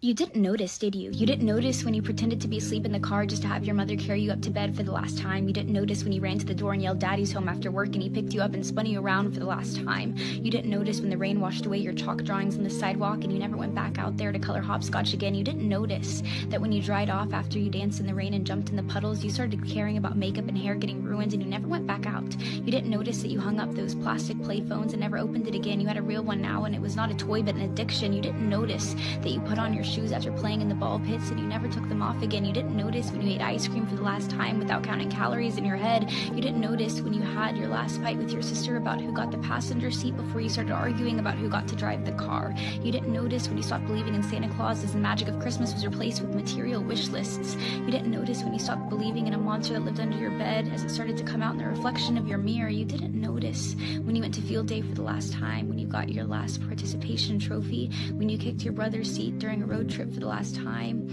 You didn't notice, did you? You didn't notice when you pretended to be asleep in the car just to have your mother carry you up to bed for the last time. You didn't notice when you ran to the door and yelled "Daddy's home" after work and he picked you up and spun you around for the last time. You didn't notice when the rain washed away your chalk drawings on the sidewalk and you never went back out there to color hopscotch again. You didn't notice that when you dried off after you danced in the rain and jumped in the puddles, you started caring about makeup and hair getting ruined and you never went back out. You didn't notice that you hung up those plastic play phones and never opened it again. You had a real one now and it was not a toy but an addiction. You didn't notice that you put on your shoes after playing in the ball pits and you never took them off again. You didn't notice when you ate ice cream for the last time without counting calories in your head. You didn't notice when you had your last fight with your sister about who got the passenger seat before you started arguing about who got to drive the car. You didn't notice when you stopped believing in Santa Claus as the magic of Christmas was replaced with material wish lists. You didn't notice when you stopped believing in a monster that lived under your bed as it started to come out in the reflection of your mirror. You didn't notice when you went to field day for the last time, when you got your last participation trophy, when you kicked your brother's seat during a road trip for the last time,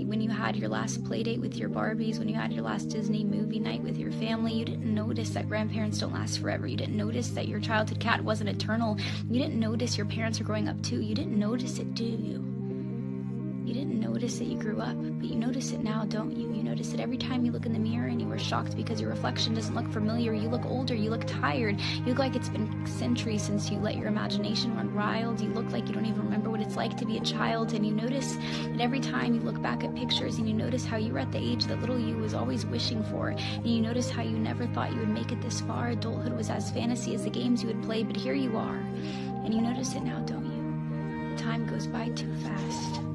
when you had your last play date with your Barbies, when you had your last Disney movie night with your family. You didn't notice that grandparents don't last forever. You didn't notice that your childhood cat wasn't eternal. You didn't notice your parents are growing up too. You didn't notice it, do you? You didn't notice that you grew up, but you notice it now, don't you? You notice it every time you look in the mirror and you are shocked because your reflection doesn't look familiar. You look older, you look tired, you look like it's been centuries since you let your imagination run wild. You look like you don't even remember what it's like to be a child, and you notice that every time you look back at pictures and you notice how you were at the age that little you was always wishing for, and you notice how you never thought you would make it this far. Adulthood was as fantasy as the games you would play, but here you are, and you notice it now, don't you? Time goes by too fast.